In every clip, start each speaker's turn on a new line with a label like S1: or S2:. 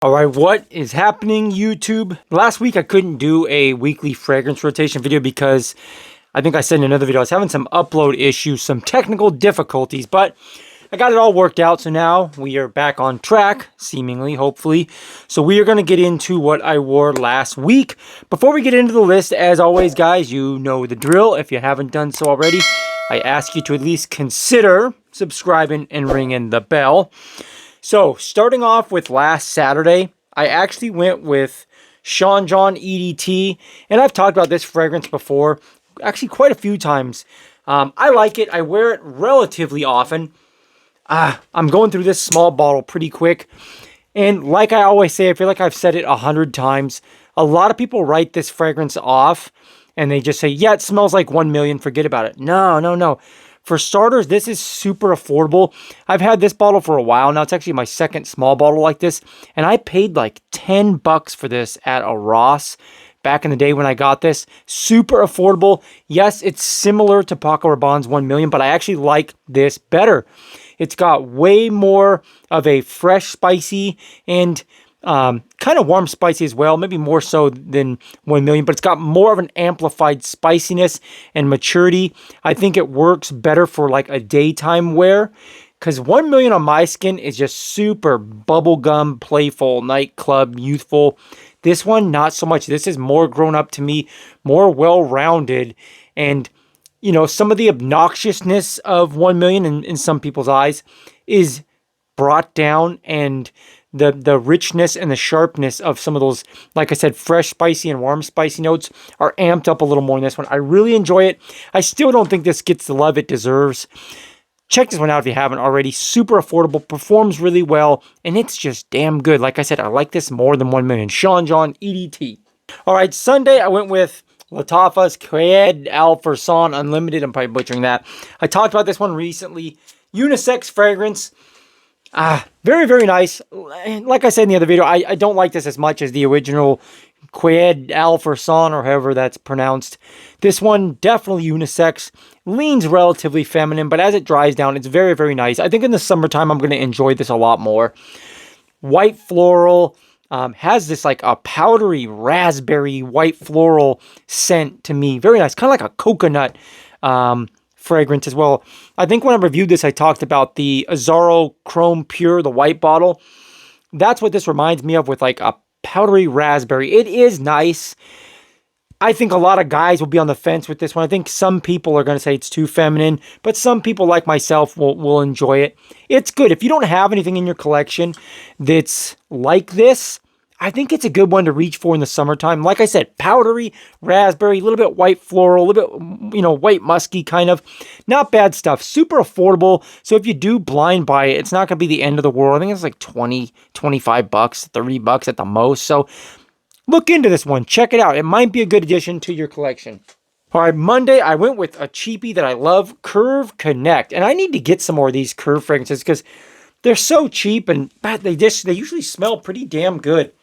S1: All right, what is happening, YouTube? Last week I couldn't do a weekly fragrance rotation video because I think I said in another video I was having some upload issues, some technical difficulties, but I got it all worked out. So now we are back on track, seemingly, hopefully. So we are going to get into what I wore last week. Before we get into the list, as always, guys, you know the drill. If you haven't done so already, I ask you to at least consider subscribing and ringing the bell. So, starting off with last Saturday, I actually went with John EDT, and I've talked about this fragrance before, actually quite a few times. I like it. I wear it relatively often. I'm going through this small bottle pretty quick, and like I always say, I feel like I've said it 100 times. A lot of people write this fragrance off, and they just say, yeah, it smells like 1 million, forget about it. No. For starters, this is super affordable. I've had this bottle for a while now. It's actually my second small bottle like this. And I paid like 10 bucks for this at a Ross back in the day when I got this. Super affordable. Yes, it's similar to Paco Rabanne's 1 million, but I actually like this better. It's got way more of a fresh, spicy, and kind of warm spicy as well, maybe more so than 1 million, but it's got more of an amplified spiciness and maturity. I think it works better for like a daytime wear because 1 million on my skin is just super bubblegum, playful, nightclub, youthful. This one, not so much. This is more grown up to me, more well-rounded, and you know, some of the obnoxiousness of 1 million in some people's eyes is brought down, and the richness and the sharpness of some of those, like I said, fresh, spicy, and warm, spicy notes are amped up a little more in this one. I really enjoy it. I still don't think this gets the love it deserves. Check this one out if you haven't already. Super affordable, performs really well, and it's just damn good. Like I said, I like this more than 1 million. John EDT. All right, Sunday I went with Lotafas Creed Unlimited. I'm probably butchering that. I talked about this one recently. Unisex fragrance. Very, very nice. Like I said in the other video, I don't like this as much as the original Qued Alferson, or however that's pronounced. This one, definitely unisex, leans relatively feminine, but as it dries down, it's very, very nice. I think in the summertime, I'm going to enjoy this a lot more. White floral, has this like a powdery raspberry white floral scent to me. Very nice, kind of like a coconut, fragrance as well. I think when I reviewed this, I talked about the Azzaro Chrome Pure, the white bottle. That's what this reminds me of, with like a powdery raspberry. It is nice. I think a lot of guys will be on the fence with this one. I think some people are going to say it's too feminine, but some people like myself will enjoy it. It's good. If you don't have anything in your collection that's like this, I think it's a good one to reach for in the summertime. Like I said, powdery, raspberry, a little bit white floral, a little bit, you know, white musky kind of. Not bad stuff. Super affordable. So if you do blind buy it, it's not going to be the end of the world. I think it's like 20, 25 bucks, 30 bucks at the most. So look into this one. Check it out. It might be a good addition to your collection. All right, Monday, I went with a cheapie that I love, Curve Connect. And I need to get some more of these Curve fragrances because they're so cheap, and they usually smell pretty damn good.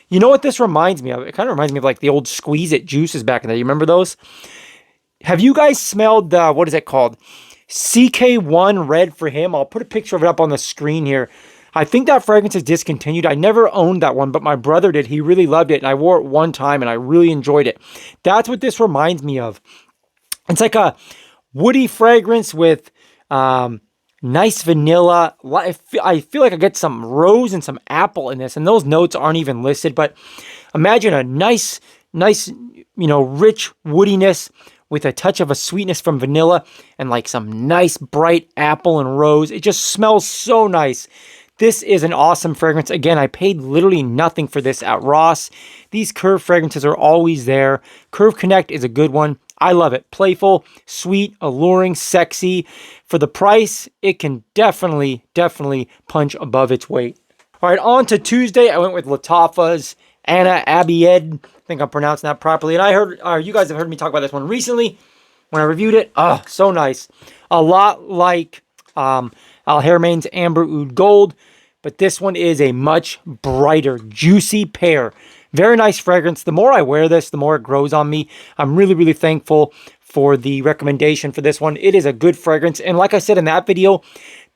S1: You know what this reminds me of? It kind of reminds me of like the old Squeeze It juices back in the day. You remember those? Have you guys smelled, what is it called? CK1 Red for Him. I'll put a picture of it up on the screen here. I think that fragrance is discontinued. I never owned that one, but my brother did. He really loved it, and I wore it one time, and I really enjoyed it. That's what this reminds me of. It's like a woody fragrance with nice vanilla. I feel like I get some rose and some apple in this, and those notes aren't even listed, but imagine a nice, you know, rich woodiness with a touch of a sweetness from vanilla and like some nice bright apple and rose. It just smells so nice. This is an awesome fragrance. Again, I paid literally nothing for this at Ross. These Curve fragrances are always there. Curve Connect is a good one. I love it. Playful, sweet, alluring, sexy. For the price, it can definitely punch above its weight. All right, on to Tuesday. I went with Lotafas Anna. I think I'm pronouncing that properly. And I heard, you guys have heard me talk about this one recently when I reviewed it. Oh, so nice. A lot like Al Haramain's Amber Oud Gold, but this one is a much brighter, juicy pear. Very nice fragrance. The more I wear this, the more it grows on me. I'm really thankful for the recommendation for this one. It is a good fragrance. And like I said in that video,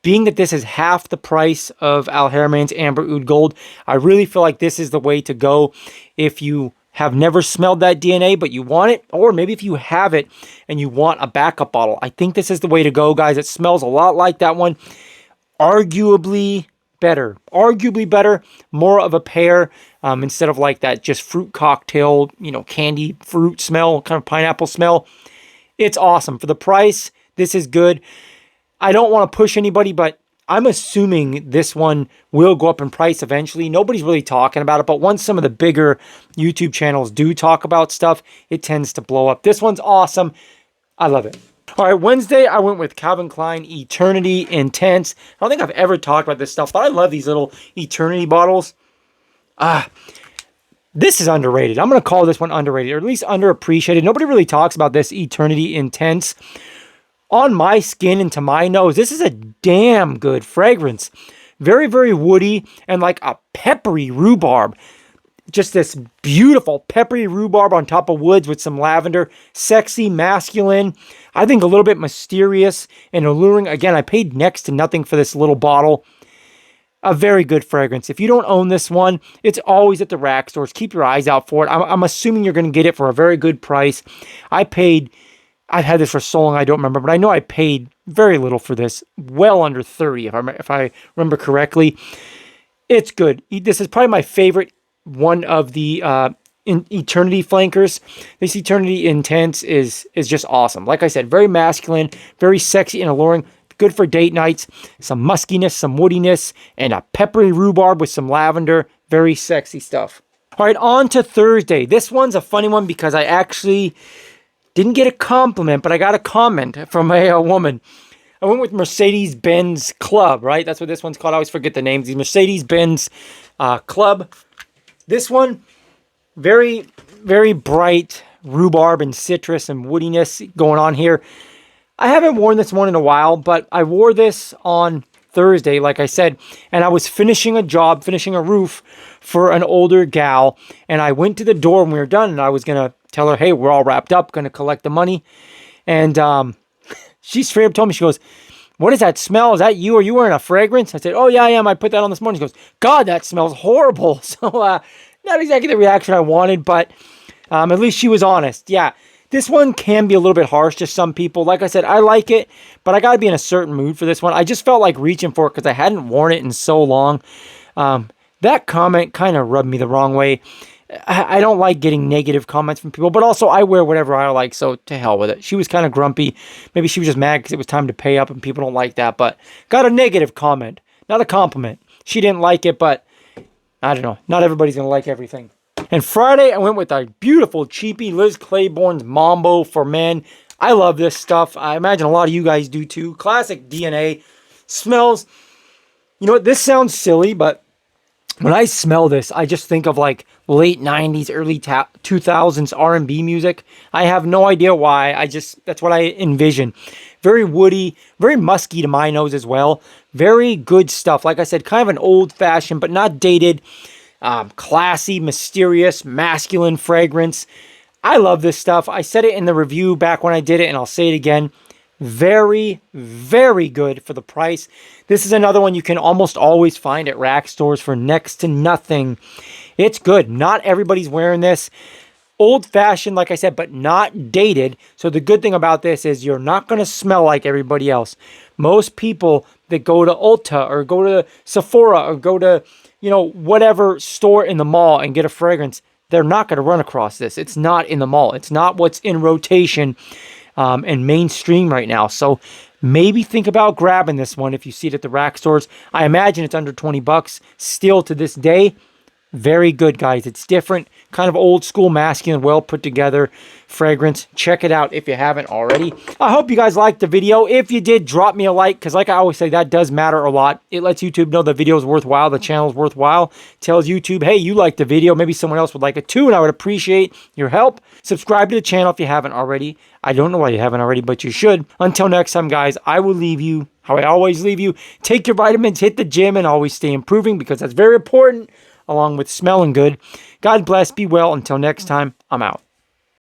S1: being that this is half the price of Al Harriman's Amber Oud Gold, I really feel like this is the way to go if you have never smelled that DNA, but you want it, or maybe if you have it and you want a backup bottle. I think this is the way to go, guys. It smells a lot like that one. Arguably better, more of a pear, instead of like that just fruit cocktail, you know, candy fruit smell, kind of pineapple smell. It's awesome. For the price, this is good. I don't want to push anybody, but I'm assuming this one will go up in price eventually. Nobody's really talking about it, but once some of the bigger YouTube channels do talk about stuff, it tends to blow up. This one's awesome. I love it. All right, Wednesday, I went with Calvin Klein Eternity Intense. I don't think I've ever talked about this stuff, but I love these little Eternity bottles. This is underrated. I'm going to call this one underrated, or at least underappreciated. Nobody really talks about this Eternity Intense. On my skin and to my nose, this is a damn good fragrance. Very, very woody and like a peppery rhubarb. Just this beautiful peppery rhubarb on top of woods with some lavender. Sexy, masculine. I think a little bit mysterious and alluring. Again, I paid next to nothing for this little bottle. A very good fragrance. If you don't own this one, it's always at the rack stores. Keep your eyes out for it. I'm assuming you're going to get it for a very good price. I've had this for so long, I don't remember, but I know I paid very little for this. Well under 30, if I remember correctly. It's good. This is probably my favorite one of the Eternity flankers. This Eternity Intense is just awesome. Like I said, very masculine, very sexy and alluring. Good for date nights. Some muskiness, some woodiness, and a peppery rhubarb with some lavender. Very sexy stuff. All right, on to Thursday. This one's a funny one because I actually didn't get a compliment, but I got a comment from a woman. I went with MercedesBenz Club, right? That's what this one's called. I always forget the names. The MercedesBenz Club. This one, very, very bright rhubarb and citrus and woodiness going on here. I haven't worn this one in a while, but I wore this on Thursday, like I said, and I was finishing a job, finishing a roof for an older gal, and I went to the door when we were done, and I was going to tell her, hey, we're all wrapped up, going to collect the money. And she straight up told me, she goes, what does that smell? Is that you? Are you wearing a fragrance? I said, oh, yeah, I am. I put that on this morning. She goes, God, that smells horrible. So not exactly the reaction I wanted, but at least she was honest. Yeah, this one can be a little bit harsh to some people. Like I said, I like it, but I got to be in a certain mood for this one. I just felt like reaching for it because I hadn't worn it in so long. That comment kind of rubbed me the wrong way. I don't like getting negative comments from people, but also I wear whatever I like, so to hell with it. She was kind of grumpy. Maybe she was just mad because it was time to pay up and people don't like that, but got a negative comment, not a compliment. She didn't like it, but I don't know. Not everybody's going to like everything. And Friday, I went with a beautiful cheapie, Liz Claiborne's Mambo for Men. I love this stuff. I imagine a lot of you guys do too. Classic DNA. Smells, you know what, this sounds silly, but when I smell this, I just think of like late 90s, early 2000s R&B music. I have no idea why. That's what I envision. Very woody, very musky to my nose as well. Very good stuff. Like I said, kind of an old-fashioned, but not dated, classy, mysterious, masculine fragrance. I love this stuff. I said it in the review back when I did it, and I'll say it again. Very, very good for the price. This is another one you can almost always find at rack stores for next to nothing. It's good. Not everybody's wearing this. Old-fashioned, like I said, but not dated. So the good thing about this is you're not going to smell like everybody else. Most people that go to Ulta or go to Sephora or go to, you know, whatever store in the mall and get a fragrance, they're not going to run across this. It's not in the mall. It's not what's in rotation and mainstream right now. So maybe think about grabbing this one if you see it at the rack stores. I imagine it's under 20 bucks still to this day. Very good, guys. It's different, kind of old school, masculine, well put together fragrance. Check it out if you haven't already. I hope you guys liked the video. If you did, drop me a like, because like I always say, that does matter a lot. It lets YouTube know the video is worthwhile, the channel is worthwhile. Tells YouTube, hey, you liked the video. Maybe someone else would like it too, and I would appreciate your help. Subscribe to the channel if you haven't already. I don't know why you haven't already, but you should. Until next time, guys, I will leave you how I always leave you. Take your vitamins, hit the gym, and always stay improving, because that's very important, along with smelling good. God bless, be well. Until next time, I'm out.